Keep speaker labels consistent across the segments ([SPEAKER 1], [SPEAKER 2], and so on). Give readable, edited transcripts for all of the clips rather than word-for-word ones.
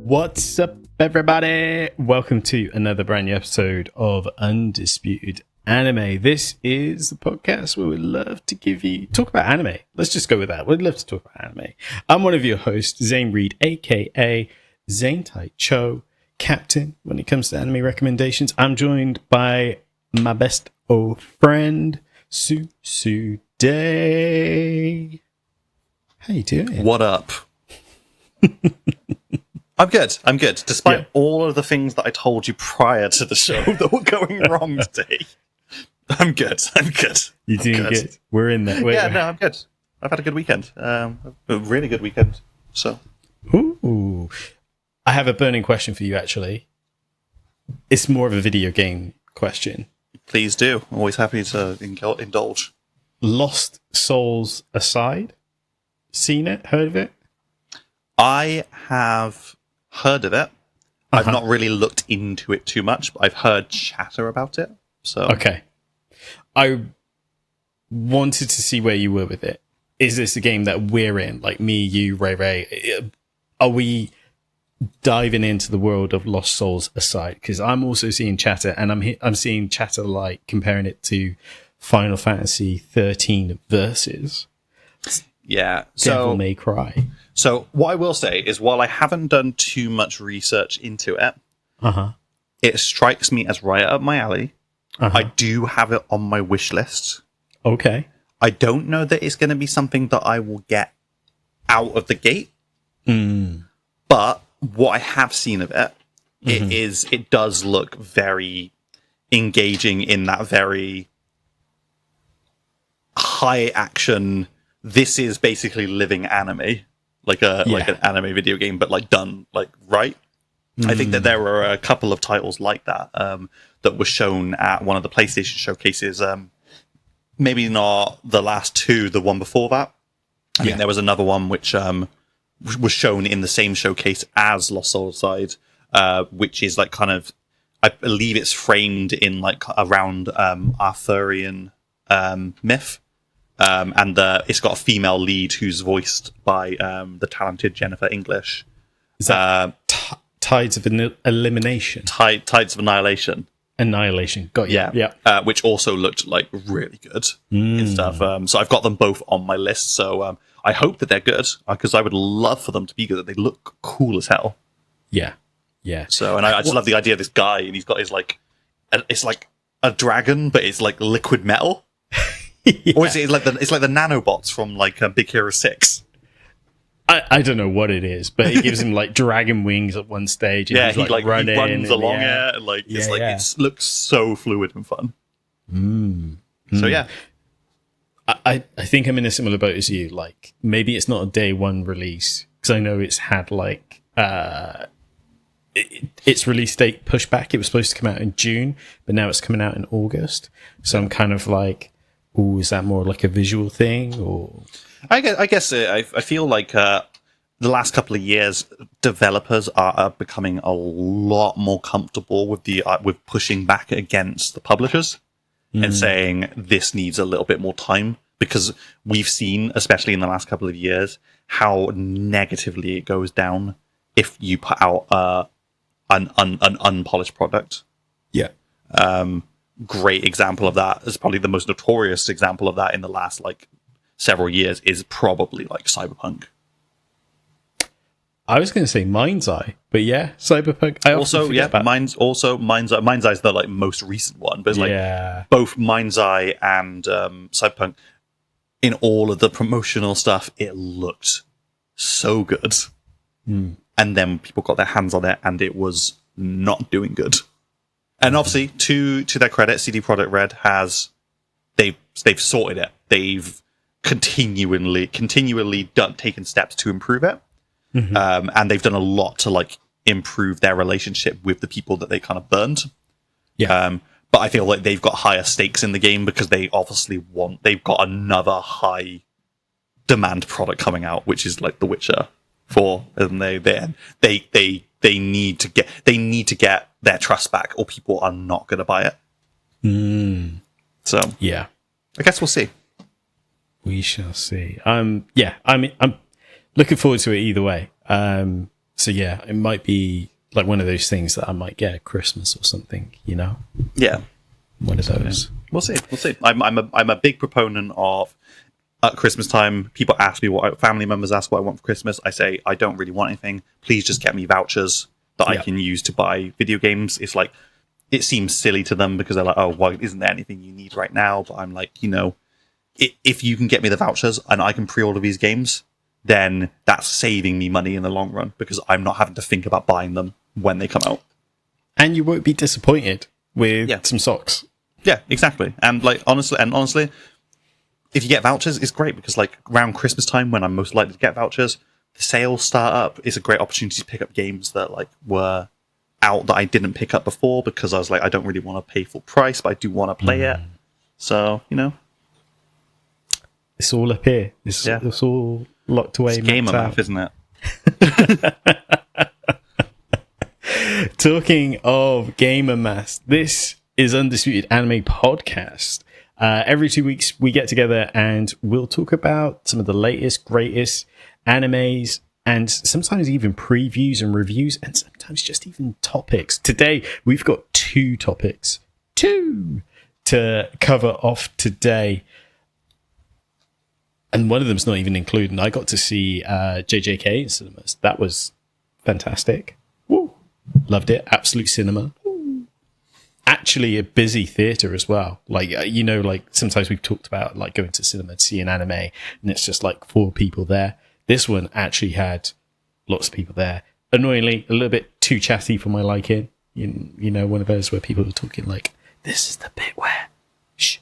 [SPEAKER 1] What's up, everybody? Welcome to another brand new episode of Undisputed Anime. This is the podcast where we love to talk about anime. Let's just go with that. We'd love to talk about anime. I'm one of your hosts, Zane Reed, aka Zane Taichou, captain when it comes to anime recommendations. I'm joined by my best old friend, Su Day. How you doing?
[SPEAKER 2] What up? I'm good. Despite all of the things that I told you prior to the show that were going wrong today, I'm good.
[SPEAKER 1] You're doing good. We're in there.
[SPEAKER 2] I'm good. I've had a good weekend. A really good weekend. So,
[SPEAKER 1] ooh, I have a burning question for you. Actually, it's more of a video game question.
[SPEAKER 2] Please do. I'm always happy to indulge.
[SPEAKER 1] Lost Souls aside, seen it? Heard of it?
[SPEAKER 2] I have heard of it. I've not really looked into it too much, but I've heard chatter about it. So
[SPEAKER 1] okay, I wanted to see where you were with it. Is this a game that we're in? Like me, you, Ray? Are we diving into the world of Lost Souls aside? Because I'm also seeing chatter, and I'm seeing chatter like comparing it to Final Fantasy 13 Versus.
[SPEAKER 2] Yeah,
[SPEAKER 1] Devil May Cry.
[SPEAKER 2] So what I will say is, while I haven't done too much research into it, it strikes me as right up my alley. I do have it on my wish list.
[SPEAKER 1] Okay.
[SPEAKER 2] I don't know that it's going to be something that I will get out of the gate. But what I have seen of it, it does look very engaging in that very high action. This is basically living anime. Like an anime video game, but like done like right. I think that there were a couple of titles like that that were shown at one of the PlayStation showcases. Maybe not the last two, the one before that. I think there was another one which was shown in the same showcase as Lost Souls Side, which is like kind of, I believe it's framed in like around Arthurian myth. And it's got a female lead who's voiced by the talented Jennifer English.
[SPEAKER 1] Is that Tides of Elimination?
[SPEAKER 2] Tides of Annihilation.
[SPEAKER 1] Annihilation. Got you.
[SPEAKER 2] Yeah. Which also looked like really good and stuff. So I've got them both on my list. So I hope that they're good, because I would love for them to be good. They look cool as hell.
[SPEAKER 1] Yeah.
[SPEAKER 2] So, and I just love the idea of this guy, and he's got his like, it's like a dragon, but it's like liquid metal. Or is it like the nanobots from like Big Hero 6?
[SPEAKER 1] I don't know what it is, but it gives him like dragon wings at one stage. And
[SPEAKER 2] he runs along it, and it looks so fluid and fun. So yeah,
[SPEAKER 1] I think I'm in a similar boat as you. Like maybe it's not a day one release, because I know it's had like its release date pushed back. It was supposed to come out in June, but now it's coming out in August. So I'm kind of like, ooh, is that more like a visual thing, or?
[SPEAKER 2] I guess I feel like the last couple of years, developers are becoming a lot more comfortable with with pushing back against the publishers and saying this needs a little bit more time, because we've seen, especially in the last couple of years, how negatively it goes down if you put out an unpolished product.
[SPEAKER 1] Yeah.
[SPEAKER 2] Great example of that is probably the most notorious example of that in the last like several years is probably like Cyberpunk.
[SPEAKER 1] I was going to say Mind's Eye, but yeah, Cyberpunk.
[SPEAKER 2] Mind's Eye is the like most recent one, but it's like both Mind's Eye and Cyberpunk. In all of the promotional stuff, it looked so good, and then people got their hands on it, and it was not doing good. And obviously, to their credit, CD Projekt Red they've sorted it. They've continually taken steps to improve it, and they've done a lot to like improve their relationship with the people that they kind of burned. Yeah. But I feel like they've got higher stakes in the game, because they've got another high demand product coming out, which is like The Witcher 4, and they need to get their trust back, or people are not going to buy it. So
[SPEAKER 1] yeah,
[SPEAKER 2] I guess we'll see.
[SPEAKER 1] We shall see. I'm looking forward to it either way. So yeah, it might be like one of those things that I might get at Christmas or something, you know?
[SPEAKER 2] Yeah.
[SPEAKER 1] One of those.
[SPEAKER 2] Yeah. We'll see. I'm a big proponent of, at Christmas time, people ask me family members ask what I want for Christmas. I say, I don't really want anything. Please just get me vouchers that I can use to buy video games. It's like, it seems silly to them because they're like, oh, well, isn't there anything you need right now? But I'm like, you know, if you can get me the vouchers and I can pre-order these games, then that's saving me money in the long run because I'm not having to think about buying them when they come out.
[SPEAKER 1] And you won't be disappointed with some socks.
[SPEAKER 2] Yeah, exactly. And honestly, if you get vouchers, it's great because like around Christmas time when I'm most likely to get vouchers, the sales start up. It's a great opportunity to pick up games that like were out that I didn't pick up before because I was like, I don't really want to pay full price, but I do want to play it. So, you know.
[SPEAKER 1] It's all up here. It's all locked away.
[SPEAKER 2] It's gamer math, isn't it?
[SPEAKER 1] Talking of gamer math, this is Undisputed Anime Podcast. Every 2 weeks we get together and we'll talk about some of the latest, greatest animes and sometimes even previews and reviews and sometimes just even topics. Today we've got 2 topics. 2 to cover off today. And one of them's not even included. I got to see JJK in cinemas. That was fantastic. Woo. Loved it. Absolute cinema. Woo. Actually, a busy theatre as well. Like, you know, like sometimes we've talked about like going to cinema to see an anime and it's just like 4 people there. This one actually had lots of people there. Annoyingly, a little bit too chatty for my liking. You know, one of those where people are talking like, this is the bit where... Shh.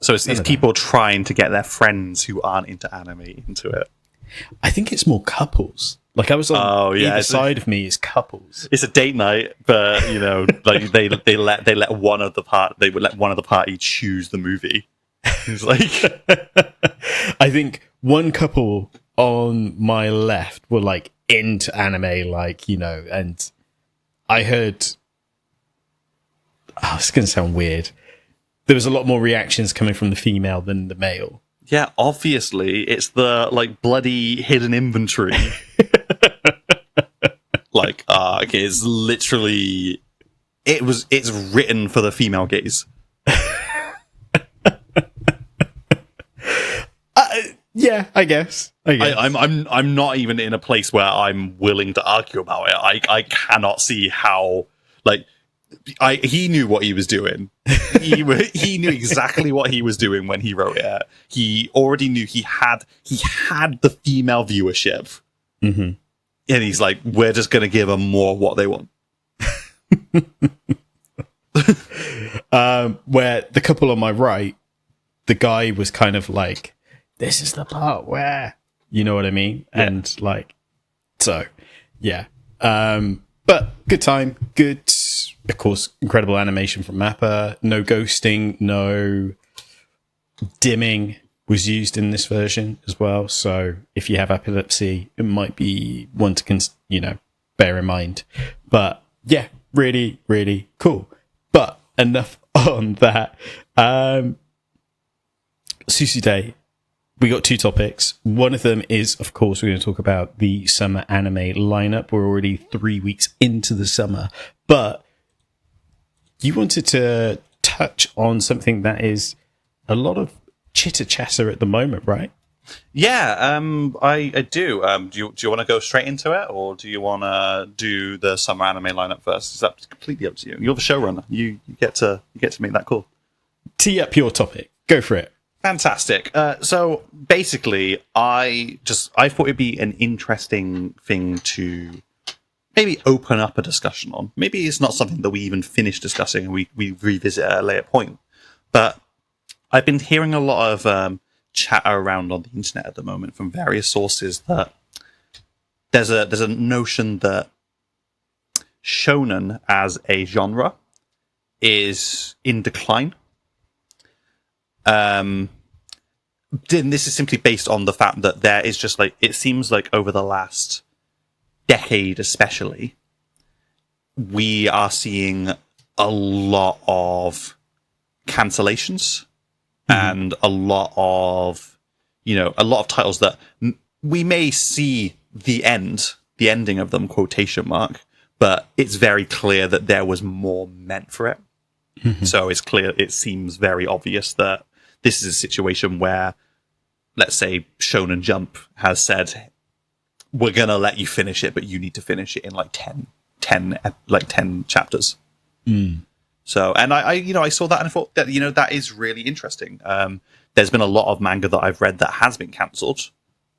[SPEAKER 2] So it's people trying to get their friends who aren't into anime into it.
[SPEAKER 1] I think it's more couples. Like I was on either side of me is couples.
[SPEAKER 2] It's a date night, but you know, like they let one of the party choose the movie. It's like
[SPEAKER 1] I think one couple on my left were like into anime, like, you know, and I heard it's gonna sound weird. There was a lot more reactions coming from the female than the male.
[SPEAKER 2] Yeah, obviously, it's the like bloody hidden inventory. Like, it's literally it's written for the female gaze.
[SPEAKER 1] Yeah, I guess.
[SPEAKER 2] I'm not even in a place where I'm willing to argue about it. I cannot see how like. He knew what he was doing. He knew exactly what he was doing when he wrote it. He already knew he had the female viewership, and he's like, "We're just going to give them more of what they want."
[SPEAKER 1] Where the couple on my right, the guy was kind of like, "This is the part where," you know what I mean, and like, so yeah. But good time, good. Of course, incredible animation from Mappa. No ghosting, no dimming was used in this version as well. So if you have epilepsy, it might be one to bear in mind. But yeah, really, really cool. But enough on that. Sushi Day. We got 2 topics. One of them is, of course, we're going to talk about the summer anime lineup. We're already 3 weeks into the summer, but you wanted to touch on something that is a lot of chitter-chatter at the moment, right?
[SPEAKER 2] Yeah, I do. Do you want to go straight into it, or do you want to do the summer anime lineup first? Is that completely up to you? You're the showrunner. You get to make that call.
[SPEAKER 1] Tee up your topic. Go for it.
[SPEAKER 2] Fantastic. So basically, I thought it'd be an interesting thing to maybe open up a discussion on. Maybe it's not something that we even finish discussing and we revisit at a later point. But I've been hearing a lot of chatter around on the internet at the moment from various sources that there's a notion that shonen as a genre is in decline. This is simply based on the fact that there is just like, it seems like over the last decade especially, we are seeing a lot of cancellations and a lot of titles that we may see the end the ending of them, quotation mark, but it's very clear that there was more meant for it. So it's clear, it seems very obvious that this is a situation where, let's say, Shonen Jump has said, we're going to let you finish it, but you need to finish it in like 10 chapters. So, and I saw that and I thought that, that is really interesting. There's been a lot of manga that I've read that has been cancelled.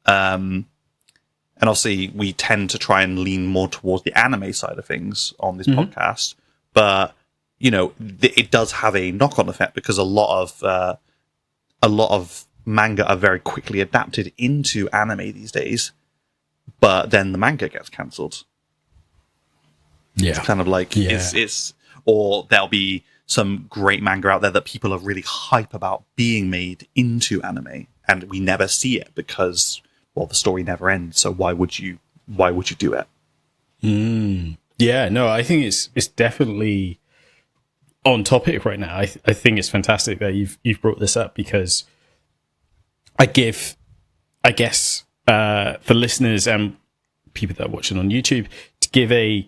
[SPEAKER 2] And obviously we tend to try and lean more towards the anime side of things on this podcast, but it does have a knock-on effect because a lot of manga are very quickly adapted into anime these days, but then the manga gets cancelled. Yeah, it's kind of like it's or there'll be some great manga out there that people are really hype about being made into anime, and we never see it because, well, the story never ends. So why would you do it?
[SPEAKER 1] Yeah, no, I think it's definitely on topic right now. I think it's fantastic that you've brought this up because I guess for listeners and people that are watching on YouTube, to give a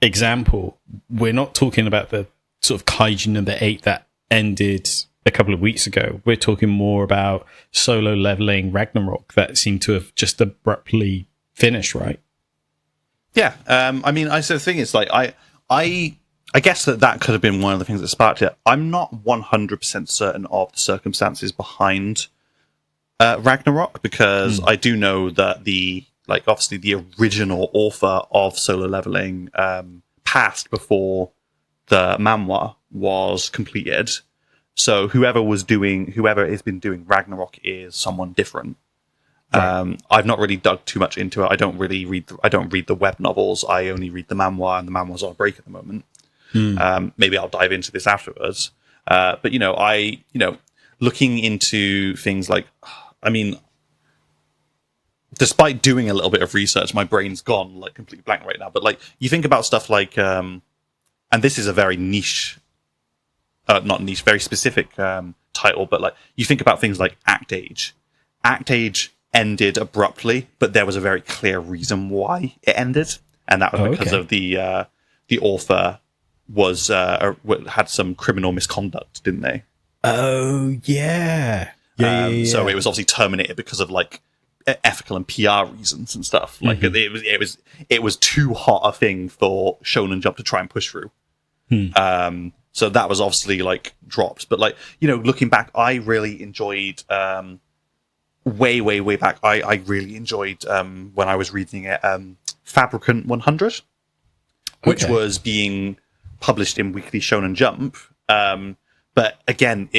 [SPEAKER 1] example, we're not talking about the sort of Kaiju number 8 that ended a couple of weeks ago. We're talking more about Solo Leveling Ragnarok that seemed to have just abruptly finished, right?
[SPEAKER 2] Yeah. So the thing is, like, I guess that could have been one of the things that sparked it. I'm not 100% certain of the circumstances behind Ragnarok, because I do know that obviously the original author of Solo Leveling passed before the manhwa was completed. So whoever has been doing Ragnarok is someone different. Right. I've not really dug too much into it. I don't read the web novels. I only read the manhwa, and the manhwa's on break at the moment. Maybe I'll dive into this afterwards. But looking into things like, despite doing a little bit of research, my brain's gone like completely blank right now. But like, you think about stuff like, and this is a very niche, not niche, very specific title. But like, you think about things like Act Age. Act Age ended abruptly, but there was a very clear reason why it ended, and that was because of the author was had some criminal misconduct, didn't they?
[SPEAKER 1] Oh yeah.
[SPEAKER 2] So it was obviously terminated because of like ethical and PR reasons and stuff. Like it was too hot a thing for Shonen Jump to try and push through. So that was obviously like dropped. But like, looking back, I really enjoyed way back. I really enjoyed when I was reading it, Fabricant 100, which was being published in Weekly Shonen Jump. But again,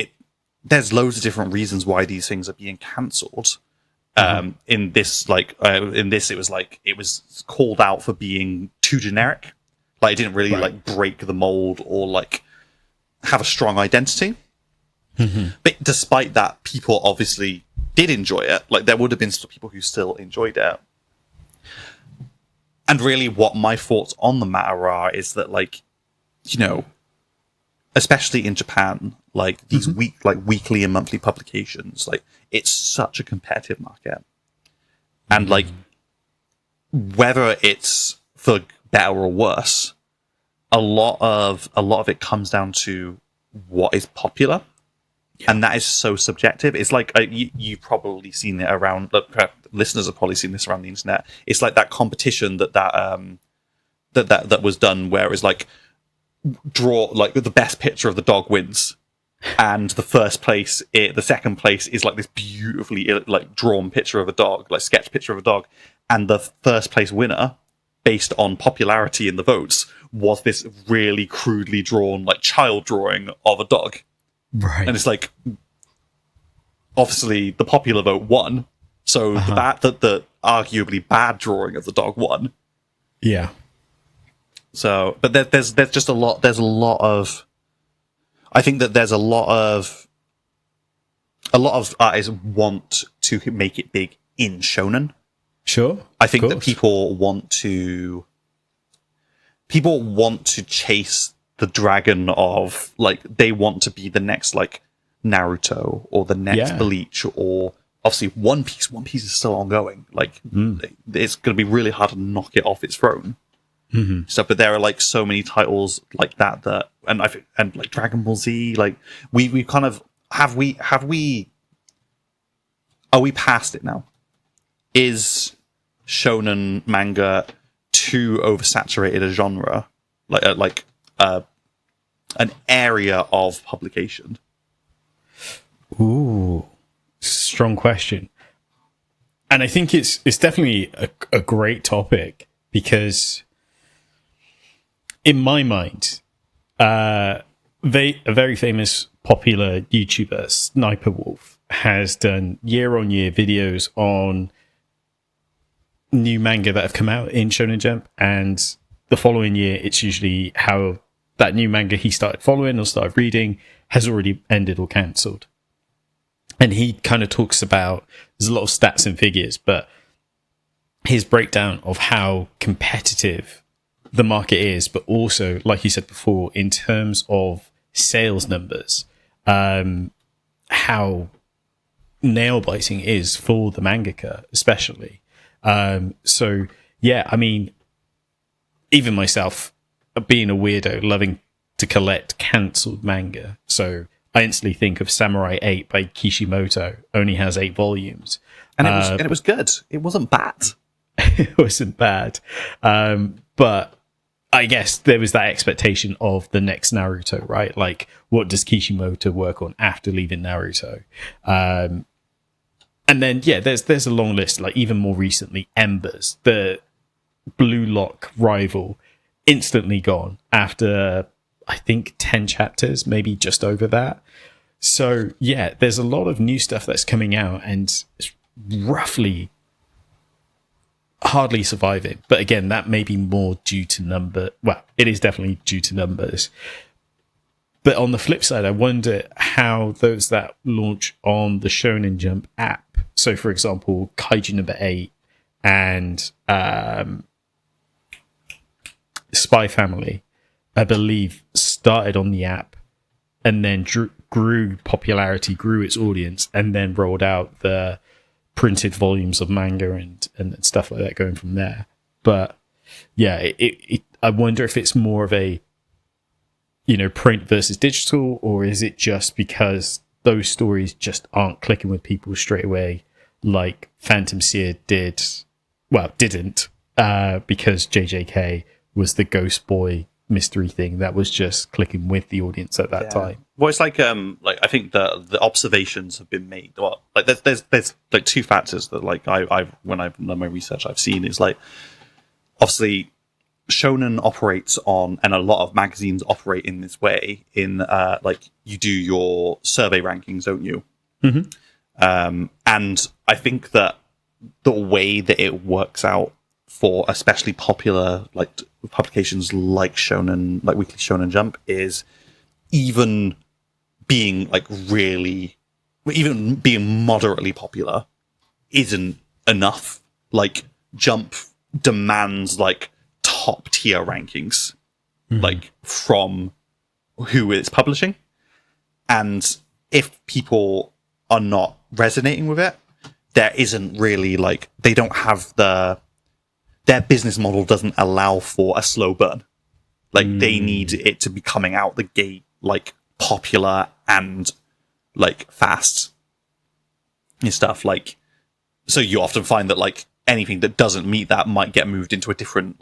[SPEAKER 2] there's loads of different reasons why these things are being cancelled. In this, it was called out for being too generic. Like, it didn't really like break the mold or like have a strong identity. But despite that, people obviously did enjoy it. Like, there would have been people who still enjoyed it. And really, what my thoughts on the matter are is that, like, especially in Japan, like these weekly and monthly publications, like, it's such a competitive market, and like, whether it's for better or worse, a lot of it comes down to what is popular, and that is so subjective. It's like you've probably seen it around. Listeners have probably seen this around the internet. It's like that competition that was done, where it's like, draw like the best picture of the dog wins, and the second place is like this beautifully like drawn picture of a dog, like sketch picture of a dog, and the first place winner, based on popularity in the votes, was this really crudely drawn like child drawing of a dog. Right. And it's like, obviously the popular vote won, so the arguably bad drawing of the dog won.
[SPEAKER 1] Yeah.
[SPEAKER 2] So, but there's just a lot. There's a lot of. I think that there's a lot of artists want to make it big in shonen.
[SPEAKER 1] Sure.
[SPEAKER 2] I think that people want to chase the dragon of, like, they want to be the next like Naruto or the next Bleach or obviously One Piece is still ongoing. Like it's going to be really hard to knock it off its throne. So, but there are like so many titles like that and like Dragon Ball Z. Like we kind of are we past it now? Is shonen manga too oversaturated a genre, like an area of publication?
[SPEAKER 1] Ooh, strong question. And I think it's definitely a great topic, because in my mind, a very famous popular YouTuber, Sniper Wolf, has done year-on-year videos on new manga that have come out in Shonen Jump, and the following year it's usually how that new manga he started following or started reading has already ended or cancelled. And he kind of talks about, there's a lot of stats and figures, but his breakdown of how competitive the market is, but also, like you said before, in terms of sales numbers, how nail-biting it is for the mangaka, especially. So, yeah, I mean, even myself, being a weirdo, loving to collect cancelled manga. So I instantly think of Samurai 8 by Kishimoto, only has 8 volumes.
[SPEAKER 2] And it was good. It wasn't bad.
[SPEAKER 1] It wasn't bad. But I guess there was that expectation of the next Naruto, right? Like, what does Kishimoto work on after leaving Naruto? And then, yeah, there's a long list. Like, even more recently, Embers, the Blue Lock rival, instantly gone after, I think, 10 chapters, maybe just over that. So, yeah, there's a lot of new stuff that's coming out, and it's roughly hardly surviving. But again, that may be more due to number. Well, it is definitely due to numbers. But on the flip side, I wonder how those that launch on the Shonen Jump app, so for example, Kaiju number 8 and Spy Family, I believe, started on the app and then grew popularity, grew its audience, and then rolled out the printed volumes of manga and stuff like that going from there. But yeah, I wonder if it's more of a, print versus digital, or is it just because those stories just aren't clicking with people straight away, like Phantom Seer didn't, because JJK was the Ghost Boy mystery thing that was just clicking with the audience at that time.
[SPEAKER 2] Well, it's like I think the observations have been made. Well, like there's like two factors that like when I've done my research, I've seen is like, obviously shonen operates on, and a lot of magazines operate in this way, in like you do your survey rankings, don't you? And I think that the way that it works out for especially popular like publications like shonen, like Weekly Shonen Jump, is even being moderately popular isn't enough. Like, Jump demands like top tier rankings, like from who it's publishing, and if people are not resonating with it, there isn't really like, they don't have their business model doesn't allow for a slow burn. Like, they need it to be coming out the gate like popular and like fast and stuff. Like, so you often find that like anything that doesn't meet that might get moved into a different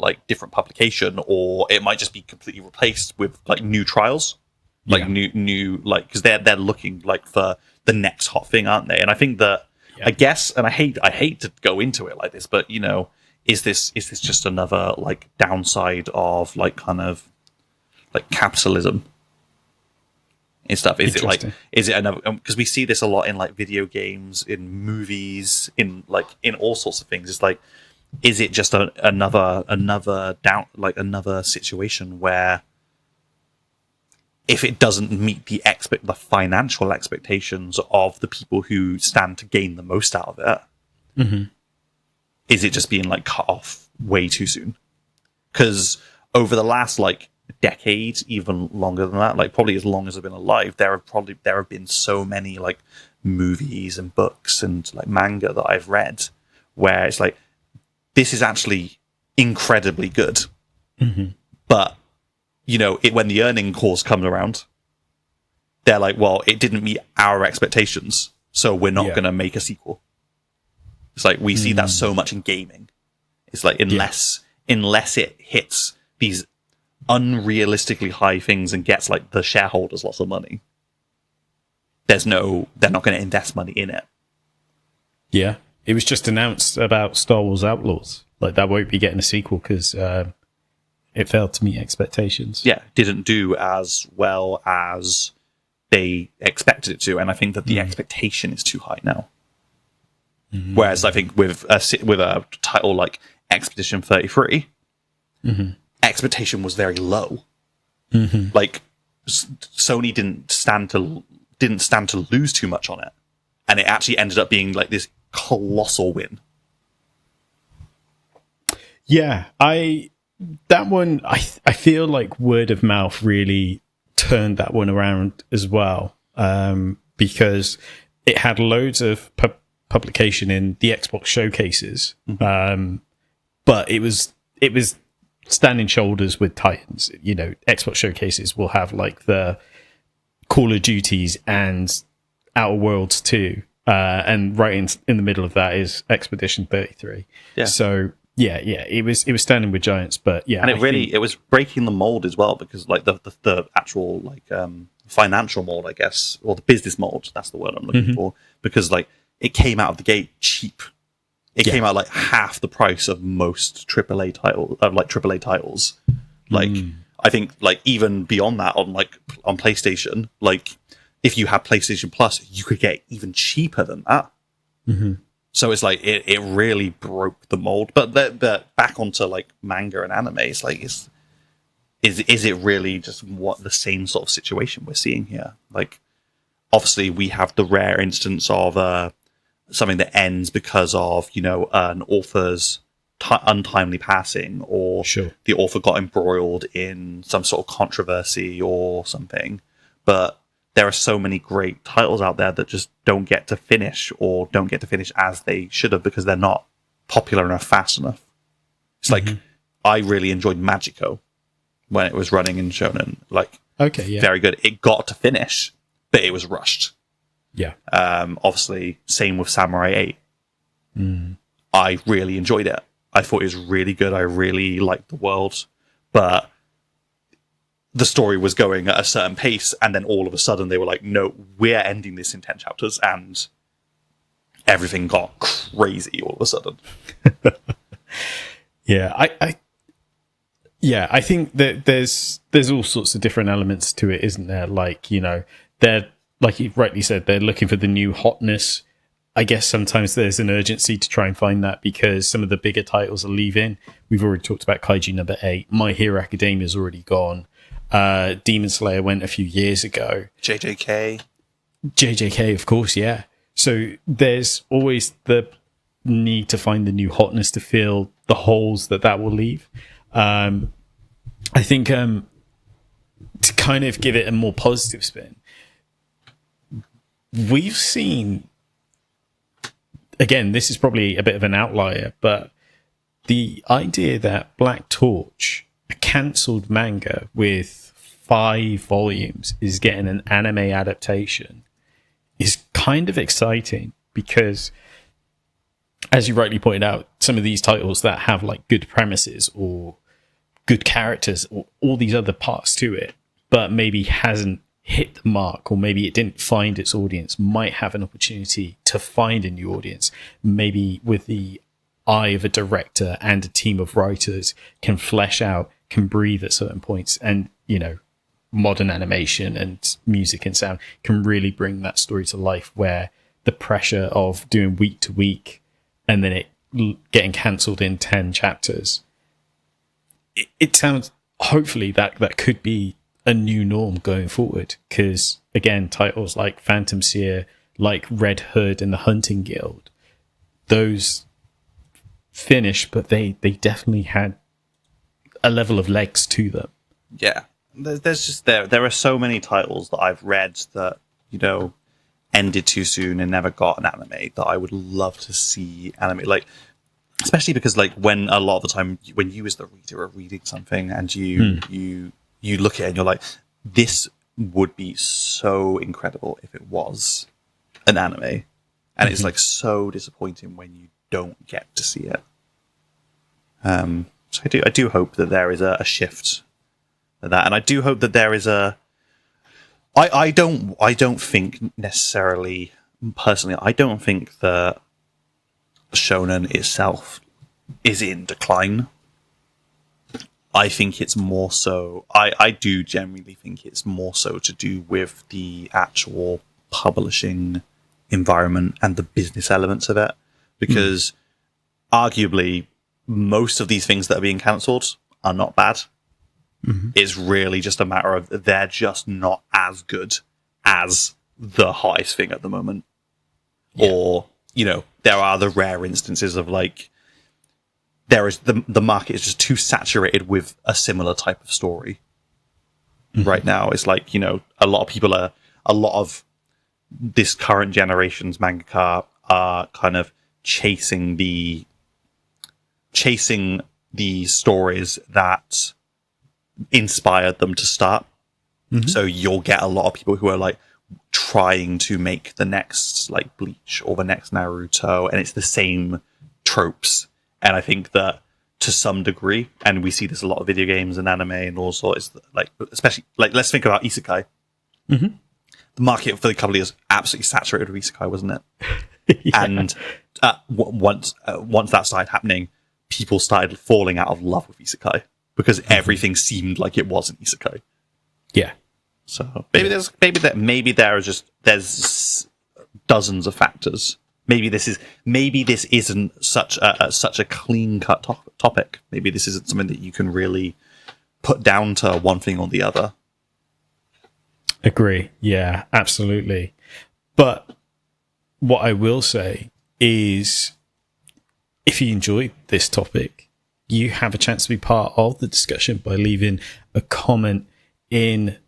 [SPEAKER 2] publication, or it might just be completely replaced with like new trials, like new like, because they're looking like for the next hot thing, aren't they? And I think that I guess, and I hate to go into it like this, but is this just another like downside of like kind of like capitalism and stuff? Is it another, because we see this a lot in like video games, in movies, in all sorts of things. It's like, is it just another situation where if it doesn't meet the financial expectations of the people who stand to gain the most out of it, is it just being like cut off way too soon? Because over the last like decade, even longer than that, like probably as long as I've been alive, there have been so many like movies and books and like manga that I've read, where it's like, this is actually incredibly good.
[SPEAKER 1] Mm-hmm.
[SPEAKER 2] But, you know, when the earning calls come around, they're like, well, it didn't meet our expectations, so we're not going to make a sequel. It's like, we see that so much in gaming. It's like, unless it hits these unrealistically high things and gets like the shareholders lots of money, they're not going to invest money in it.
[SPEAKER 1] Yeah. It was just announced about Star Wars Outlaws. Like, that won't be getting a sequel because it failed to meet expectations.
[SPEAKER 2] Yeah, didn't do as well as they expected it to, and I think that the expectation is too high now. Whereas I think with a title like Expedition 33, expectation was very low. Like, Sony didn't stand to lose too much on it, and it actually ended up being like this colossal win.
[SPEAKER 1] Yeah, I feel like word of mouth really turned that one around as well, because it had loads of publication in the Xbox showcases, but it was standing shoulders with Titans. You know, Xbox showcases will have like the Call of Duties and Outer Worlds 2, and right in the middle of that is Expedition 33.
[SPEAKER 2] Yeah.
[SPEAKER 1] So yeah, it was standing with giants, but yeah,
[SPEAKER 2] and it was breaking the mold as well, because like the actual like financial mold, I guess, or the business mold, that's the word I'm looking for, because like it came out of the gate cheap. It came out like half the price of most AAA titles. Like, I think like even beyond that on PlayStation, like if you have PlayStation Plus, you could get even cheaper than that. So it's like it really broke the mold. But back onto like manga and anime, it's like is it really just the same sort of situation we're seeing here? Like, obviously we have the rare instance of something that ends because of, you know, an author's untimely passing, or the author got embroiled in some sort of controversy or something. But there are so many great titles out there that just don't get to finish, or don't get to finish as they should have, because they're not popular enough fast enough. It's like, I really enjoyed Magico when it was running in Shonen. Like, very good. It got to finish, but it was rushed.
[SPEAKER 1] Yeah.
[SPEAKER 2] Obviously, same with Samurai 8. I really enjoyed it. I thought it was really good. I really liked the world, but the story was going at a certain pace, and then all of a sudden they were like, no, we're ending this in 10 chapters, and everything got crazy all of a sudden.
[SPEAKER 1] I think that there's all sorts of different elements to it, isn't there? Like, you know, they're, like you rightly said, they're looking for the new hotness. I guess sometimes there's an urgency to try and find that, because some of the bigger titles are leaving. We've already talked about Kaiju number 8. My Hero Academia's already gone. Demon Slayer went a few years ago. JJK, of course, yeah. So there's always the need to find the new hotness to fill the holes that will leave. I think to kind of give it a more positive spin, we've seen, again, this is probably a bit of an outlier, but the idea that Black Torch, a cancelled manga with 5 volumes, is getting an anime adaptation is kind of exciting, because, as you rightly pointed out, some of these titles that have like good premises or good characters or all these other parts to it, but maybe hasn't hit the mark, or maybe it didn't find its audience, might have an opportunity to find a new audience, maybe with the eye of a director and a team of writers, can flesh out, can breathe at certain points, and, you know, modern animation and music and sound can really bring that story to life, where the pressure of doing week to week and then it getting cancelled in 10 chapters, it sounds, hopefully that could be a new norm going forward, because again, titles like Phantom Seer, like Red Hood and the Hunting Guild, those finished, but they definitely had a level of legs to them.
[SPEAKER 2] Yeah, there's just there are so many titles that I've read that, you know, ended too soon and never got an anime that I would love to see anime. Like, especially because like when a lot of the time when you as the reader are reading something and you look at it and you're like, this would be so incredible if it was an anime, and it's like so disappointing when you don't get to see it. So I do hope that there is a shift of that, and I do hope that there is a. I don't think necessarily personally. I don't think that shonen itself is in decline. I think it's more so. I do generally think it's more so to do with the actual publishing environment and the business elements of it, because arguably most of these things that are being cancelled are not bad. It's really just a matter of they're just not as good as the hottest thing at the moment. Yeah. Or, there are the rare instances of like, there is the market is just too saturated with a similar type of story. Right now. It's like, a lot of this current generation's mangaka are kind of chasing the stories that inspired them to start. So you'll get a lot of people who are like trying to make the next like Bleach or the next Naruto, and it's the same tropes. And I think that to some degree, and we see this a lot of video games and anime and all sorts, like especially like let's think about isekai. The market for the couple of years absolutely saturated with isekai, wasn't it? Yeah. And once that started happening, people started falling out of love with isekai because everything seemed like it was an isekai. Yeah. So maybe there's dozens of factors. Maybe this isn't such a clean cut topic. Maybe this isn't something that you can really put down to one thing or the other.
[SPEAKER 1] Agree. Yeah, absolutely. But what I will say is, if you enjoyed this topic, you have a chance to be part of the discussion by leaving a comment leave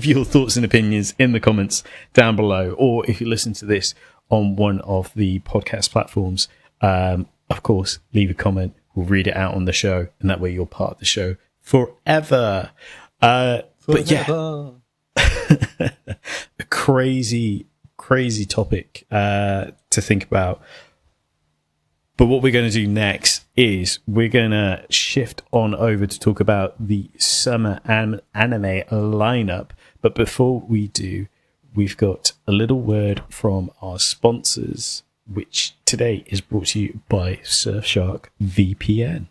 [SPEAKER 1] your thoughts and opinions in the comments down below, or if you listen to this on one of the podcast platforms, of course, leave a comment. We'll read it out on the show, and that way you're part of the show forever. But yeah, a crazy topic to think about. But what we're going to do next is we're going to shift on over to talk about the summer anime lineup. But before we do, we've got a little word from our sponsors, which today is brought to you by Surfshark VPN.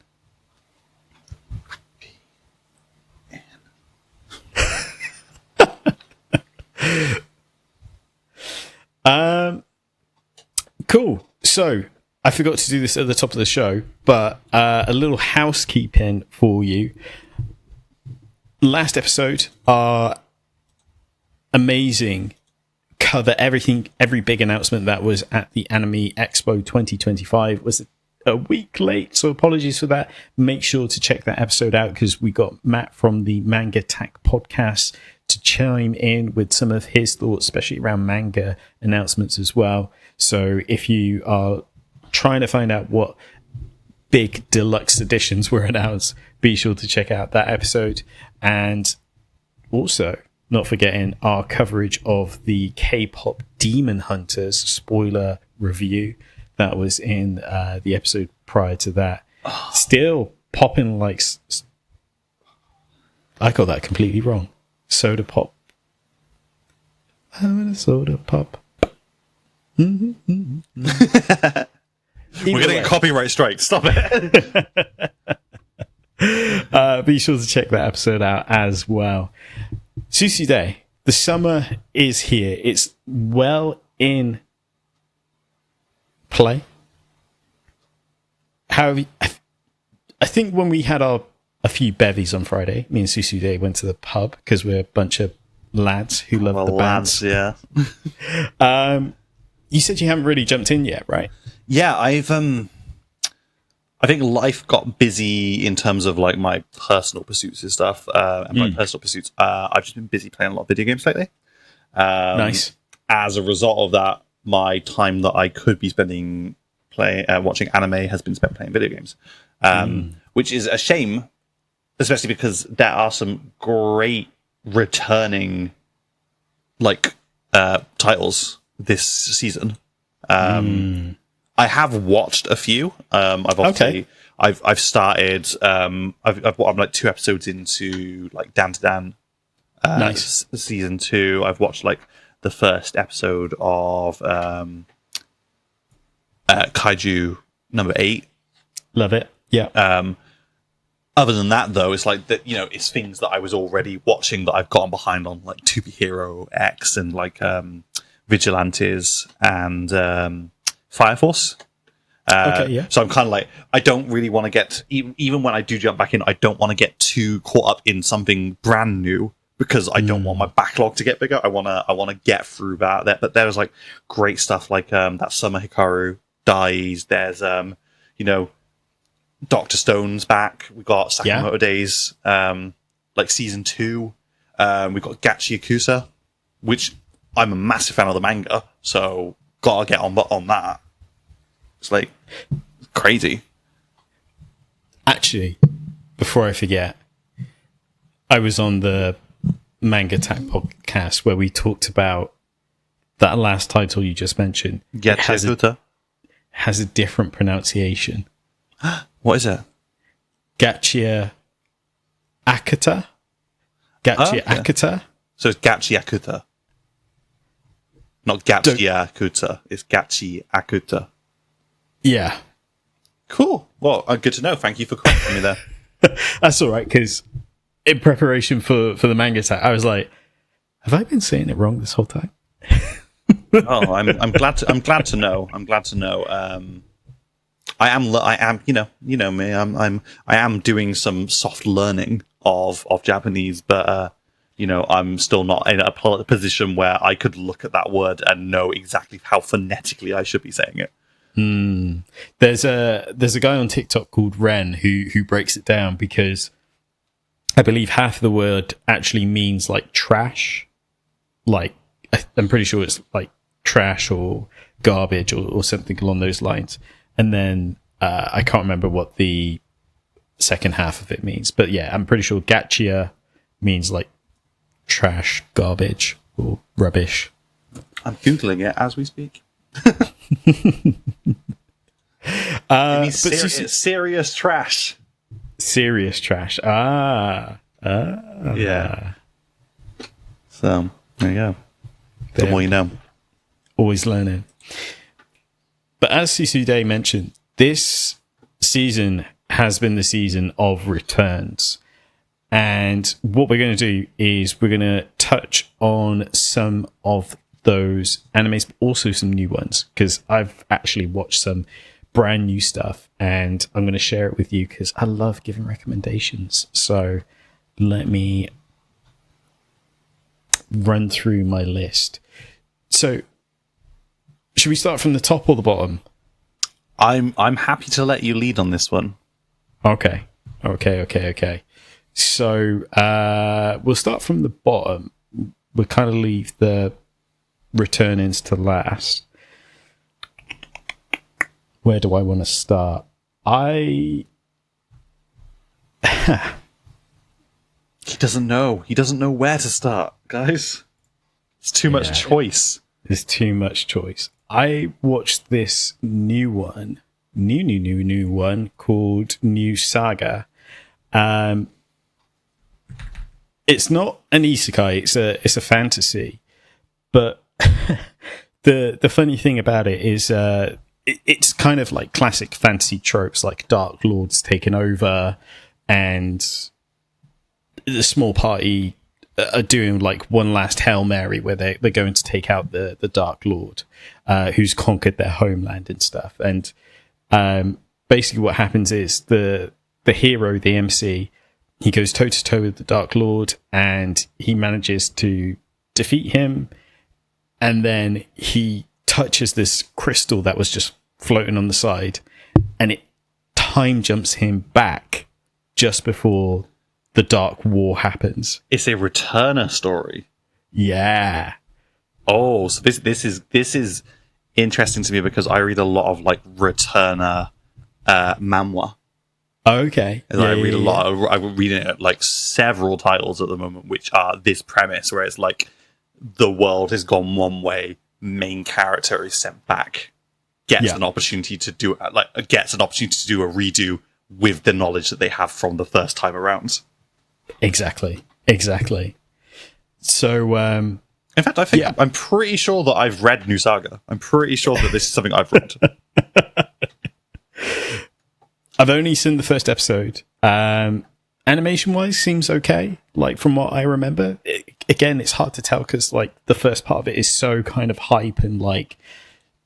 [SPEAKER 1] Cool. So I forgot to do this at the top of the show, but a little housekeeping for you. Last episode, our amazing cover everything, every big announcement that was at the Anime Expo 2025 was a week late, so apologies for that. Make sure to check that episode out because we got Matt from the Manga Tack podcast to chime in with some of his thoughts, especially around manga announcements as well. So if you are trying to find out what big deluxe editions were announced, be sure to check out that episode. And also, not forgetting our coverage of the K-pop Demon Hunters spoiler review that was in the episode prior to that. Still popping like... I got that completely wrong. Soda pop. I'm in a soda pop.
[SPEAKER 2] We're getting a copyright strike. Stop it.
[SPEAKER 1] Be sure to check that episode out as well. Sushi Day. The summer is here. It's well in play. However, I think when we had a few bevies on Friday, me and Sushi Day went to the pub because we're a bunch of lads who love the bands.
[SPEAKER 2] Yeah.
[SPEAKER 1] You said you haven't really jumped in yet, right?
[SPEAKER 2] Yeah, I think life got busy in terms of like my personal pursuits and stuff. And by personal pursuits, I've just been busy playing a lot of video games lately.
[SPEAKER 1] Nice.
[SPEAKER 2] As a result of that, my time that I could be spending watching anime has been spent playing video games, which is a shame, especially because there are some great returning titles this season. I have watched a few. I've started. I'm like 2 episodes into Dan to Dan.
[SPEAKER 1] Nice.
[SPEAKER 2] Season 2. I've watched the first episode of Kaiju number 8.
[SPEAKER 1] Love it. Yeah.
[SPEAKER 2] Other than that, though, it's it's things that I was already watching that I've gotten behind on, like To Be Hero X and Vigilantes and Fire Force. So I'm kind of I don't really want to get, even when I do jump back in, I don't want to get too caught up in something brand new because I don't want my backlog to get bigger. I want to get through that. But there's great stuff that Summer Hikaru dies. There's Dr. Stone's back. We got Sakamoto Days, season 2. We got Gachi Yakuza, which I'm a massive fan of the manga, so gotta get on that. It's crazy.
[SPEAKER 1] Actually, before I forget, I was on the Manga Attack podcast where we talked about that last title you just mentioned.
[SPEAKER 2] Gachi
[SPEAKER 1] has a different pronunciation.
[SPEAKER 2] What is it?
[SPEAKER 1] Gachia Akuta? Akuta?
[SPEAKER 2] So it's Gachi Akuta. Not Gachi Akuta. It's Gachi Akuta.
[SPEAKER 1] Yeah.
[SPEAKER 2] Cool. Well, good to know. Thank you for correcting me there.
[SPEAKER 1] That's all right, because in preparation for the manga attack, I was like, have I been saying it wrong this whole time?
[SPEAKER 2] I'm glad to know. I'm glad to know. I am, me. I am doing some soft learning of Japanese, but I'm still not in a position where I could look at that word and know exactly how phonetically I should be saying it.
[SPEAKER 1] There's a guy on TikTok called Ren who breaks it down, because I believe half of the word actually means trash. I'm pretty sure it's trash or garbage or something along those lines. And then I can't remember what the second half of it means. But yeah, I'm pretty sure Gachia means trash, garbage, or rubbish.
[SPEAKER 2] I'm Googling it as we speak. Serious trash.
[SPEAKER 1] Serious trash. Yeah.
[SPEAKER 2] So, there you go. The more you know.
[SPEAKER 1] Always learning. But as Susude mentioned, this season has been the season of returns. And what we're going to do is we're going to touch on some of those animes, but also some new ones, because I've actually watched some brand new stuff and I'm going to share it with you because I love giving recommendations. So let me run through my list. So should we start from the top or the bottom?
[SPEAKER 2] I'm happy to let you lead on this one.
[SPEAKER 1] Okay. So we'll start from the bottom. We'll kind of leave the return-ins to last. Where do I want to start? He
[SPEAKER 2] doesn't know. He doesn't know where to start, guys. It's too much choice.
[SPEAKER 1] There's too much choice. I watched this new one called New Saga. It's not an isekai. It's a fantasy. But the funny thing about it is it's kind of like classic fantasy tropes, like Dark Lord's taken over and the small party are doing one last Hail Mary where they're going to take out the Dark Lord who's conquered their homeland and stuff. And basically what happens is the hero, the MC, he goes toe-to-toe with the Dark Lord and he manages to defeat him. And then he touches this crystal that was just floating on the side and it time jumps him back just before the Dark War happens.
[SPEAKER 2] It's a returner story.
[SPEAKER 1] Yeah.
[SPEAKER 2] Oh, so this is interesting to me because I read a lot of like returner manhwa.
[SPEAKER 1] Okay.
[SPEAKER 2] And I read a lot. I'm reading like several titles at the moment, which are this premise where it's like the world has gone one way, main character is sent back, gets an opportunity to do a redo with the knowledge that they have from the first time around.
[SPEAKER 1] Exactly. So,
[SPEAKER 2] in fact, I think I'm pretty sure that I've read New Saga. I'm pretty sure that this is something I've read.
[SPEAKER 1] I've only seen the first episode. Animation-wise, seems okay. Like from what I remember, again, it's hard to tell because like the first part of it is so kind of hype and like,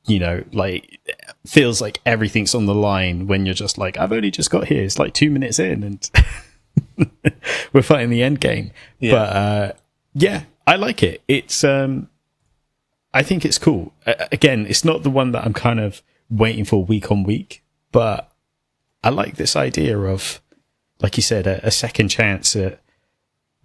[SPEAKER 1] you know, like feels like everything's on the line when you're just like, I've only just got here. It's like 2 minutes in and we're fighting the end game. Yeah. But I like it. It's I think it's cool. Again, it's not the one that I'm kind of waiting for week on week, but I like this idea of, like you said, a second chance at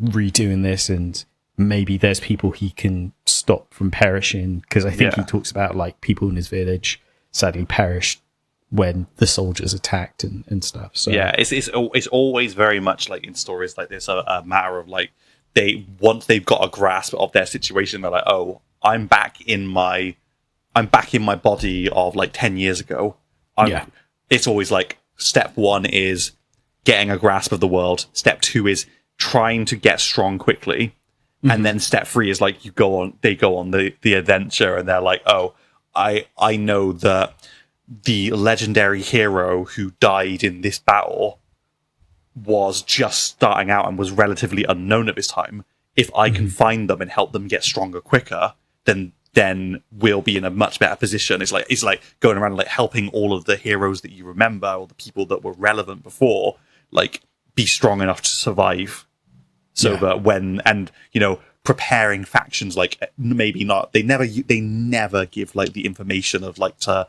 [SPEAKER 1] redoing this, and maybe there's people he can stop from perishing, because I think he talks about like people in his village sadly perished when the soldiers attacked and stuff. So
[SPEAKER 2] it's always very much like in stories like this a matter of like once they've got a grasp of their situation, they're like, oh, I'm back in my body of like 10 years ago. It's always like step one is getting a grasp of the world. Step two is trying to get strong quickly. Mm-hmm. And then step three is like they go on the adventure and they're like, oh, I know that the legendary hero who died in this battle was just starting out and was relatively unknown at this time. If I can find them and help them get stronger quicker, then we'll be in a much better position. It's like going around like helping all of the heroes that you remember or the people that were relevant before, like be strong enough to survive. So that preparing factions, like maybe not, they never give like the information of like to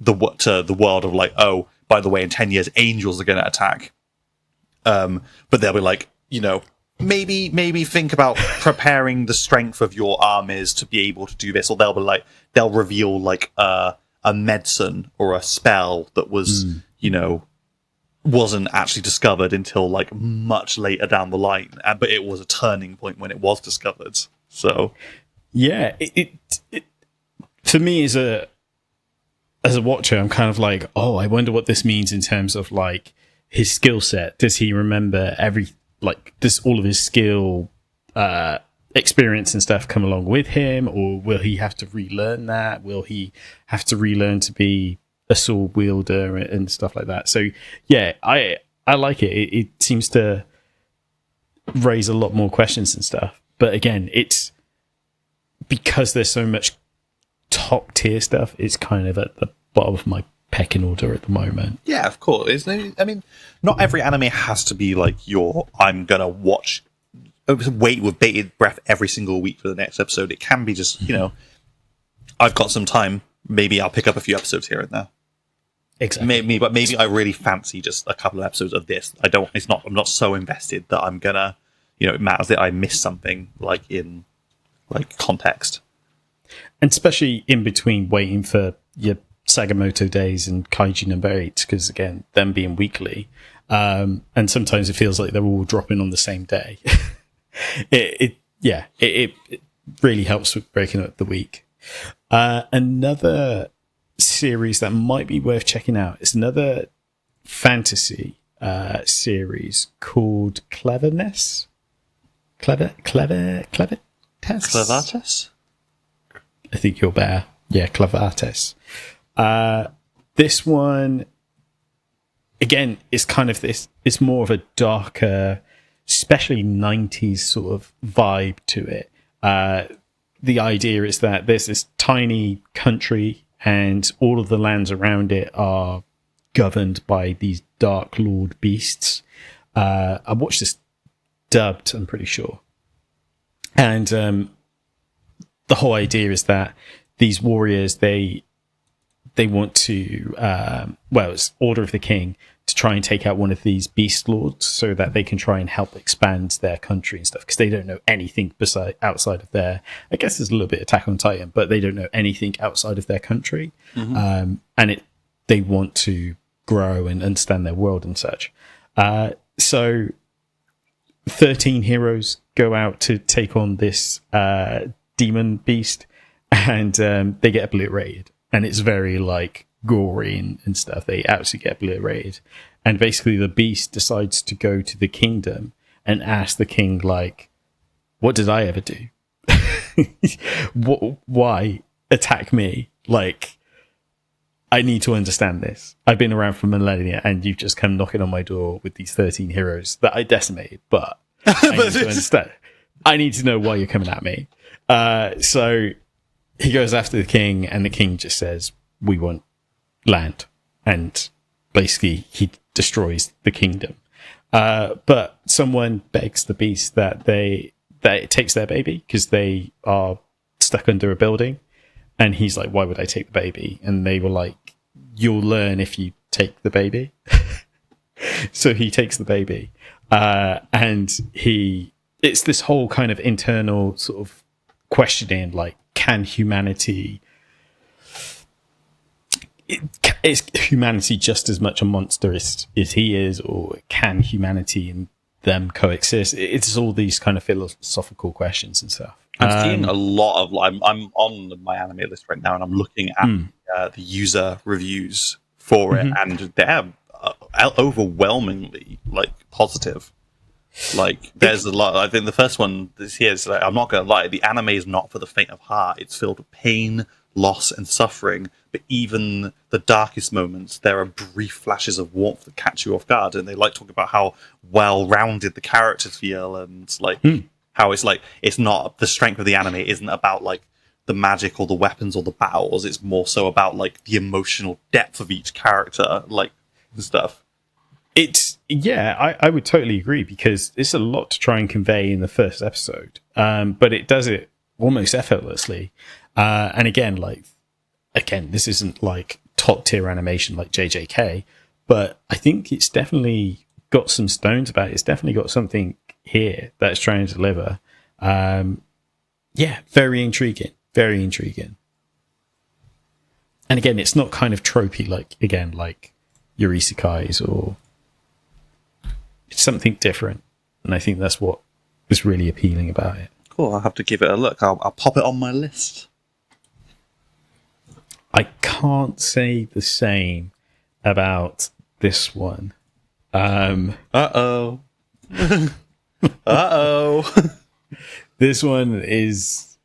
[SPEAKER 2] the world of like, oh, by the way, in 10 years angels are going to attack. But they'll be like, maybe think about preparing the strength of your armies to be able to do this, or they'll reveal like a medicine or a spell that was wasn't actually discovered until like much later down the line, but it was a turning point when it was discovered. So
[SPEAKER 1] it for me as a watcher, I'm kind of like, oh, I wonder what this means in terms of like his skill set. Does he remember does all of his skill, experience and stuff come along with him, or will he have to relearn that? Will he have to relearn to be a sword wielder and stuff like that? So I like it. It seems to raise a lot more questions and stuff. But again, it's because there's so much top tier stuff. It's kind of at the bottom of my pecking order at the moment.
[SPEAKER 2] Yeah, of course. I mean, not every anime has to be like I'm gonna wait with bated breath every single week for the next episode. It can be just, I've got some time. Maybe I'll pick up a few episodes here and there.
[SPEAKER 1] Exactly.
[SPEAKER 2] Maybe I really fancy just a couple of episodes of this. I'm not so invested that I'm gonna, it matters that I miss something like in like context.
[SPEAKER 1] And especially in between waiting for your Sagamoto days and Kaiji number 8, because again, them being weekly, and sometimes it feels like they're all dropping on the same day. It really helps with breaking up the week. Another series that might be worth checking out is another fantasy series called Cleverness. Clevertess? I think you're better. Yeah, Clevertess. This one, again, is kind of this. It's more of a darker, especially 90s sort of vibe to it. The idea is that there's this tiny country and all of the lands around it are governed by these Dark Lord beasts. I watched this dubbed, I'm pretty sure. And the whole idea is that these warriors, they want to, it's Order of the King. to try and take out one of these beast lords so that they can try and help expand their country and stuff, because they don't know anything outside of their, I guess there's a little bit of Attack on Titan, but they don't know anything outside of their country. And they want to grow and understand their world and such. So 13 heroes go out to take on this demon beast, and they get obliterated. And it's very like gory and stuff. They absolutely get obliterated. And basically the beast decides to go to the kingdom and ask the king, like, what did I ever do? Why attack me? Like, I need to understand this. I've been around for millennia, and you've just come knocking on my door with these 13 heroes that I decimated, but I need to understand. I need to know why you're coming at me. So he goes after the king, and the king just says, we want land. And basically he destroys the kingdom. But someone begs the beast that it takes their baby, because they are stuck under a building. And he's like, why would I take the baby? And they were like, you'll learn if you take the baby. So he takes the baby. And it's this whole kind of internal sort of questioning, like, can humanity... Is humanity just as much a monster as he is, or can humanity and them coexist? It's all these kind of philosophical questions and stuff.
[SPEAKER 2] I'm seeing a lot of. I'm on my anime list right now, and I'm looking at the user reviews for it, and they're overwhelmingly like positive. Like, there's a lot. I think the first one this here is like, I'm not going to lie, the anime is not for the faint of heart. It's filled with pain, loss, and suffering. But even the darkest moments, there are brief flashes of warmth that catch you off guard. And they like talking about how well-rounded the characters feel, and like how it's like, it's not, the strength of the anime isn't about like the magic or the weapons or the battles. It's more so about like the emotional depth of each character, like, and stuff.
[SPEAKER 1] I would totally agree, because it's a lot to try and convey in the first episode, but it does it almost effortlessly. And again, this isn't like top tier animation like JJK, but I think it's definitely got some stones about it. It's definitely got something here that it's trying to deliver. Very intriguing, very intriguing. And again, it's not kind of tropey like your isekais, or it's something different, and I think that's what is really appealing about it.
[SPEAKER 2] Cool, I'll have to give it a look. I'll pop it on my list.
[SPEAKER 1] I can't say the same about this one.
[SPEAKER 2] Uh-oh. Uh-oh.
[SPEAKER 1] This one is...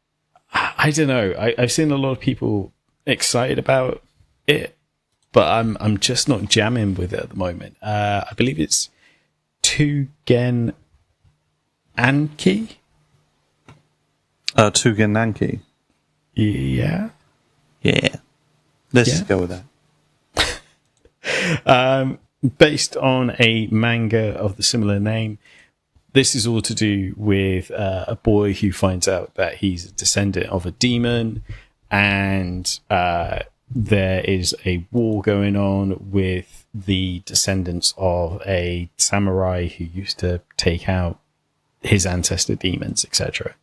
[SPEAKER 1] I don't know. I've seen a lot of people excited about it, but I'm just not jamming with it at the moment. I believe it's Tugen Anki?
[SPEAKER 2] Tugen Anki.
[SPEAKER 1] Yeah.
[SPEAKER 2] Yeah. Let's just go with
[SPEAKER 1] that. Based on a manga of the similar name. This is all to do with a boy who finds out that he's a descendant of a demon, and there is a war going on with the descendants of a samurai who used to take out his ancestor demons, etc.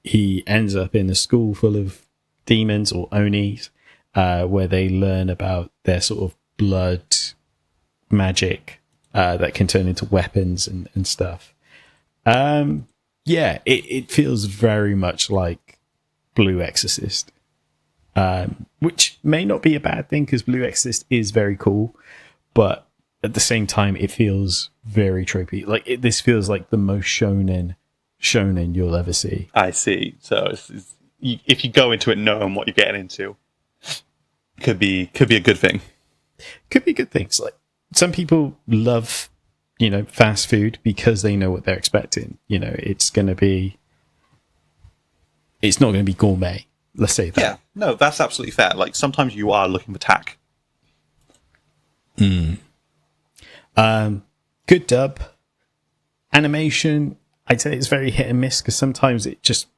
[SPEAKER 1] He ends up in a school full of demons, or onis, where they learn about their sort of blood magic that can turn into weapons and stuff. It feels very much like Blue Exorcist, which may not be a bad thing, because Blue Exorcist is very cool, but at the same time it feels very tropey. Like, this feels like the most shonen you'll ever see.
[SPEAKER 2] I see. So if you go into it knowing what you're getting into, could be a good thing.
[SPEAKER 1] Could be good things. Like, some people love, fast food because they know what they're expecting. It's not going to be gourmet. Let's say that.
[SPEAKER 2] Yeah, no, that's absolutely fair. Like, sometimes you are looking for tack.
[SPEAKER 1] Good dub. Animation, I'd say it's very hit and miss, because sometimes it just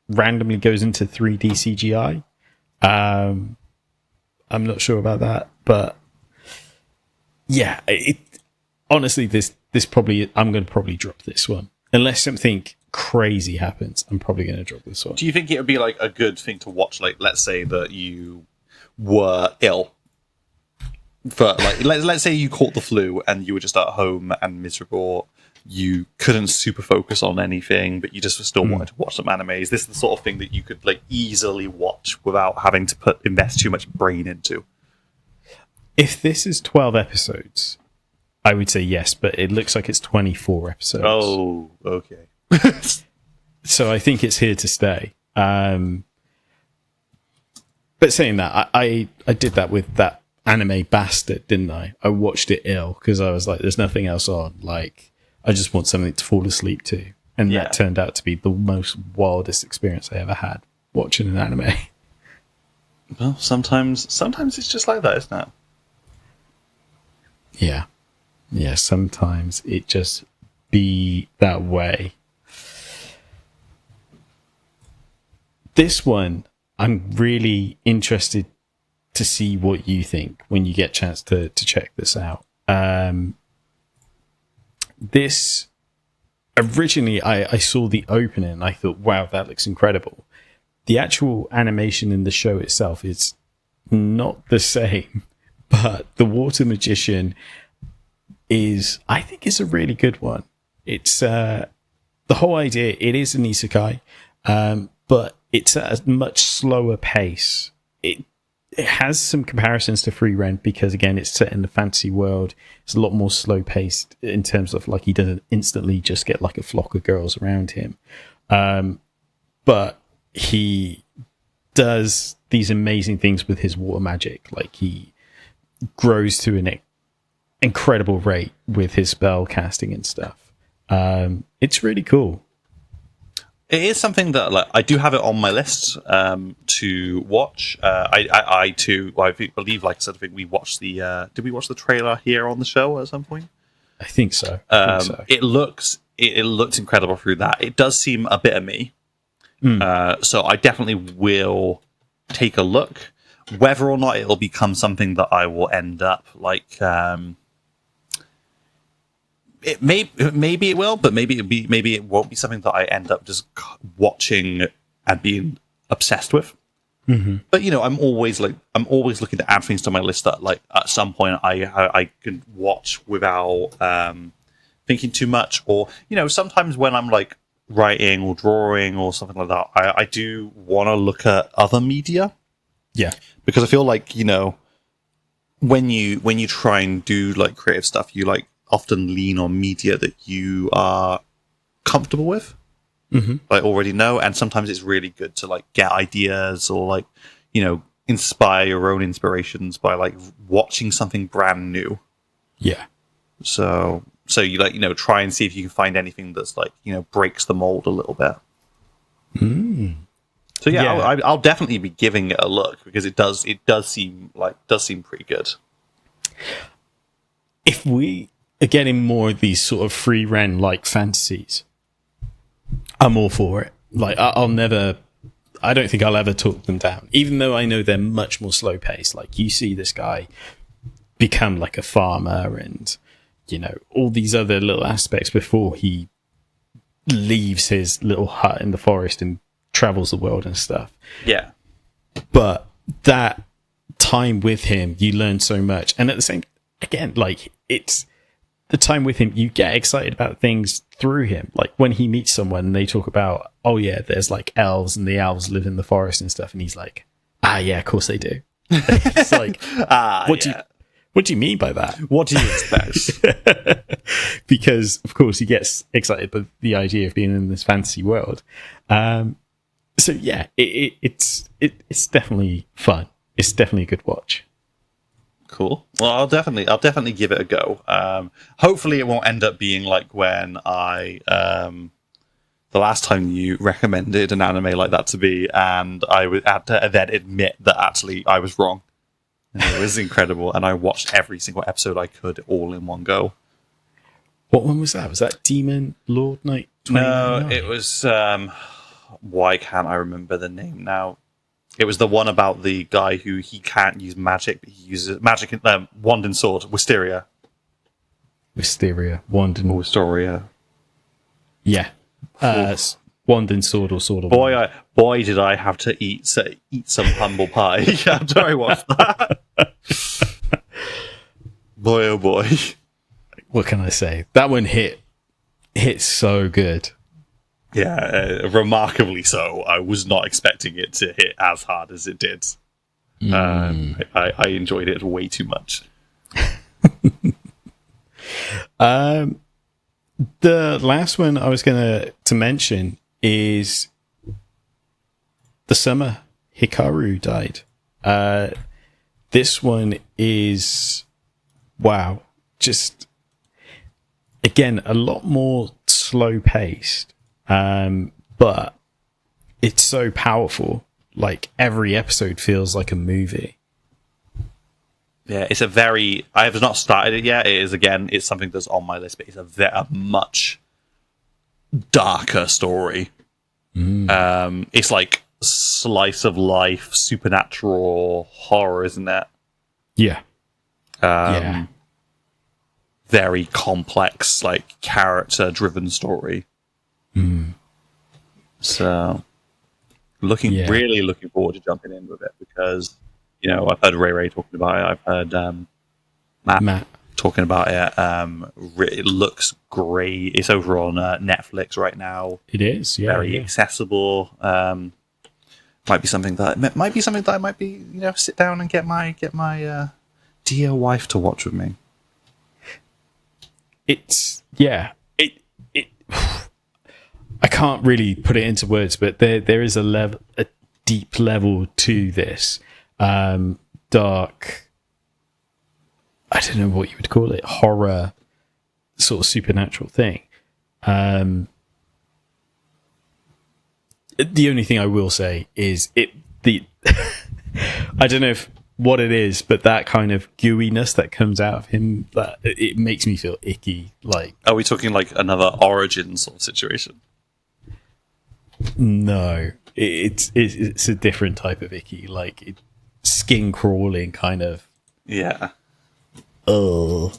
[SPEAKER 1] randomly goes into 3D CGI. I'm not sure about that, but yeah, honestly, this probably, I'm going to probably drop this one. Unless something crazy happens, I'm probably going to drop this one.
[SPEAKER 2] Do you think it would be like a good thing to watch? Like, let's say that you were ill. For like, let's say you caught the flu and you were just at home and miserable. You couldn't super focus on anything, but you just still wanted to watch some anime. Is this the sort of thing that you could like easily watch without having to invest too much brain into?
[SPEAKER 1] If this is 12 episodes, I would say yes, but it looks like it's 24 episodes.
[SPEAKER 2] Oh, okay.
[SPEAKER 1] So I think it's here to stay. But saying that, I did that with that anime Bastard, didn't I? I watched it ill because I was like, there's nothing else on. Like, I just want something to fall asleep to. And that turned out to be the most wildest experience I ever had watching an anime.
[SPEAKER 2] Well, sometimes it's just like that, isn't it?
[SPEAKER 1] Yeah. Yeah, sometimes it just be that way. This one, I'm really interested to see what you think when you get a chance to check this out. This, originally, I saw the opening and I thought, wow, that looks incredible. The actual animation in the show itself is not the same, but the Water Magician is, I think, is a really good one. It's the whole idea. It is an isekai, but it's at a much slower pace. It has some comparisons to Free Rent because, again, it's set in the fantasy world. It's a lot more slow paced in terms of like he doesn't instantly just get like a flock of girls around him, but he does these amazing things with his water magic. Like he grows to an incredible rate with his spell casting and stuff. It's really cool.
[SPEAKER 2] It is something that like I do have it on my list to watch. I believe, like I said, I think we watched the. Did we watch the trailer here on the show at some point?
[SPEAKER 1] I think so.
[SPEAKER 2] It looked incredible through that. It does seem a bit of me. So I definitely will take a look. Whether or not it'll become something that I will end up like. Maybe it will, but maybe it won't be something that I end up just watching and being obsessed with. Mm-hmm. But I'm always looking to add things to my list that like at some point I can watch without thinking too much. Or sometimes when I'm like writing or drawing or something like that, I do want to look at other media.
[SPEAKER 1] Yeah,
[SPEAKER 2] because I feel like when you try and do like creative stuff, you like often lean on media that you are comfortable with, like already know, and sometimes it's really good to like get ideas or like inspire your own inspirations by like watching something brand new.
[SPEAKER 1] Yeah.
[SPEAKER 2] So you like try and see if you can find anything that's like breaks the mold a little bit. So yeah. I'll definitely be giving it a look because it does seem pretty good.
[SPEAKER 1] If we are getting more of these sort of free rent like fantasies, I'm all for it. Like I don't think I'll ever talk them down, even though I know they're much more slow paced. Like you see this guy become like a farmer and all these other little aspects before he leaves his little hut in the forest and travels the world and stuff.
[SPEAKER 2] Yeah.
[SPEAKER 1] But that time with him, you learn so much. And at the same, again, like it's the time with him, you get excited about things through him. Like when he meets someone and they talk about, oh yeah, there's like elves and the elves live in the forest and stuff. And he's like, yeah, of course they do. It's like, what do you mean by that?
[SPEAKER 2] What do you expect?
[SPEAKER 1] Because of course he gets excited by the idea of being in this fantasy world. So yeah, it's definitely fun. It's definitely a good watch.
[SPEAKER 2] Cool. Well, I'll definitely give it a go. Hopefully, it won't end up being like when I the last time you recommended an anime like that to me, and I had to then admit that actually I was wrong. And it was incredible, and I watched every single episode I could all in one go.
[SPEAKER 1] What one was that? Was that Demon Lord Night?
[SPEAKER 2] No, it was. Why can't I remember the name now? It was the one about the guy who he can't use magic, but he uses magic, wand and sword, Wisteria.
[SPEAKER 1] Wisteria, wand and
[SPEAKER 2] Wisteria.
[SPEAKER 1] Yeah. Wand and sword or sword and
[SPEAKER 2] wand. Boy, did I have to eat some humble pie after I watched that. Boy, oh boy.
[SPEAKER 1] What can I say? That one hit so good.
[SPEAKER 2] Yeah, remarkably so. I was not expecting it to hit as hard as it did. I enjoyed it way too much.
[SPEAKER 1] The last one I was going to mention is the summer Hikaru died. This one is, wow, just, again, a lot more slow paced, but it's so powerful. Like, every episode feels like a movie.
[SPEAKER 2] Yeah, it's I have not started it yet. It is, again, it's something that's on my list, but it's a much darker story. It's like slice of life, supernatural horror, isn't it?
[SPEAKER 1] Yeah.
[SPEAKER 2] Very complex, like character-driven story. So, really looking forward to jumping in with it because, you know, I've heard Ray talking about it. I've heard Matt talking about it. It looks great. It's over on Netflix right now.
[SPEAKER 1] It is, yeah.
[SPEAKER 2] Very accessible. Might be something that I might be, you know, sit down and get my dear wife to watch with me.
[SPEAKER 1] It's I can't really put it into words, but there is a deep level to this dark, I don't know what you would call it, horror sort of supernatural thing. The only thing I will say is I don't know what it is, but that kind of gooiness that comes out of him, that it makes me feel icky. Like,
[SPEAKER 2] are we talking like another Origin sort of situation?
[SPEAKER 1] No, it's a different type of icky, like skin crawling kind of.
[SPEAKER 2] Yeah.
[SPEAKER 1] Oh.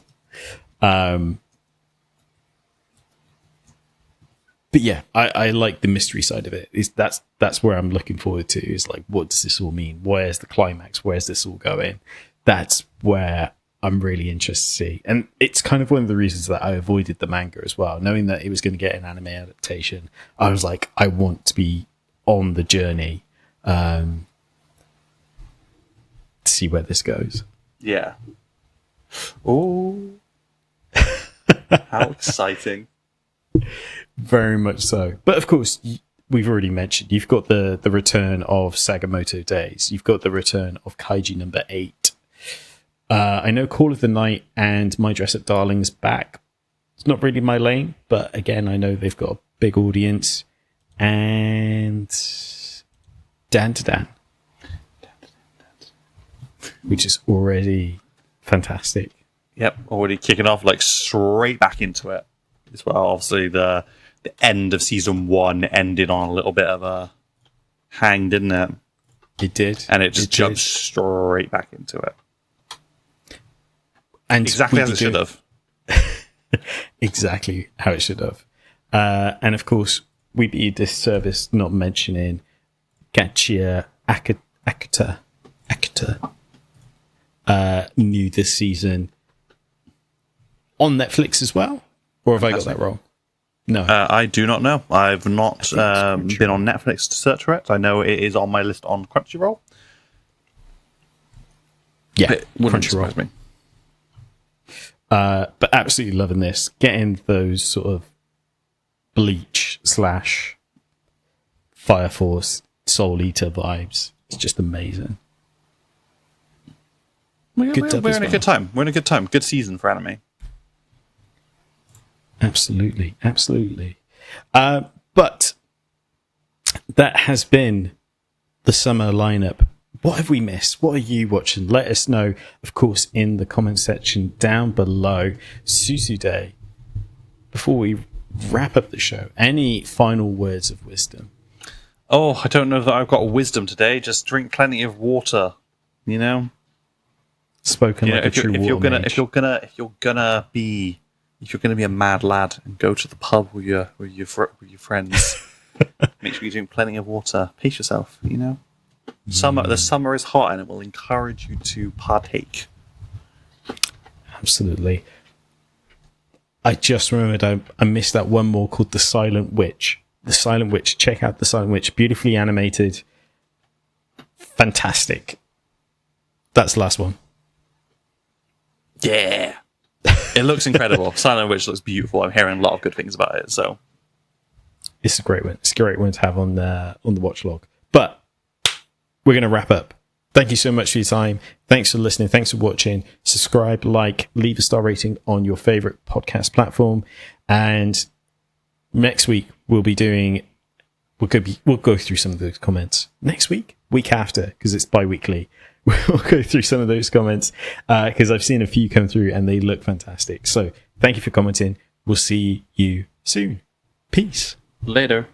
[SPEAKER 1] But yeah, I like the mystery side of it. That's where I'm looking forward to. Is like, what does this all mean? Where's the climax? Where's this all going? That's where I'm really interested to see. And it's kind of one of the reasons that I avoided the manga as well. Knowing that it was going to get an anime adaptation, I was like, I want to be on the journey to see where this goes.
[SPEAKER 2] Yeah. Oh, how exciting.
[SPEAKER 1] Very much so. But of course, we've already mentioned, you've got the return of Sagamoto Days. You've got the return of Kaiji number 8. I know Call of the Night and My Dress Up Darling's back. It's not really my lane, but again, I know they've got a big audience. And Dan to Dan, which is already fantastic.
[SPEAKER 2] Yep, already kicking off like straight back into it as well. Obviously, the end of season 1 ended on a little bit of a hang, didn't it?
[SPEAKER 1] It did,
[SPEAKER 2] and it just jumped straight back into it.
[SPEAKER 1] And
[SPEAKER 2] exactly as it should have.
[SPEAKER 1] Exactly how it should have. And of course, we'd be a disservice not mentioning Gachia Akita, new this season on Netflix as well. Or have I got that wrong? No.
[SPEAKER 2] I do not know. I've not been on Netflix to search for it. I know it is on my list on Crunchyroll.
[SPEAKER 1] Yeah,
[SPEAKER 2] it wouldn't surprise me.
[SPEAKER 1] But absolutely loving this. Getting those sort of Bleach / Fire Force Soul Eater vibes. It's just amazing.
[SPEAKER 2] We're in a good time. We're in a good time. Good season for anime.
[SPEAKER 1] Absolutely. But that has been the summer lineup. What have we missed? What are you watching? Let us know, of course, in the comment section down below. Susude, before we wrap up the show, any final words of wisdom?
[SPEAKER 2] Oh, I don't know that I've got wisdom today. Just drink plenty of water, you know?
[SPEAKER 1] Spoken like a true water mage.
[SPEAKER 2] If you're gonna be if you're going to be a mad lad and go to the pub with your friends, make sure you're drinking plenty of water. Pace yourself, you know. The summer is hot, and it will encourage you to partake.
[SPEAKER 1] Absolutely. I just remembered I missed that one more called The Silent Witch. The Silent Witch. Check out The Silent Witch. Beautifully animated. Fantastic. That's the last one.
[SPEAKER 2] Yeah. It looks incredible. Silent Witch looks beautiful. I'm hearing a lot of good things about it. So
[SPEAKER 1] it's a great one. It's a great one to have on the watch log. But we're going to wrap up. Thank you so much for your time. Thanks for listening. Thanks for watching. Subscribe, like, leave a star rating on your favorite podcast platform. And next week we'll go through some of those comments. Next week after, because it's bi-weekly. We'll go through some of those comments because I've seen a few come through and they look fantastic. So thank you for commenting. We'll see you soon. Peace.
[SPEAKER 2] Later.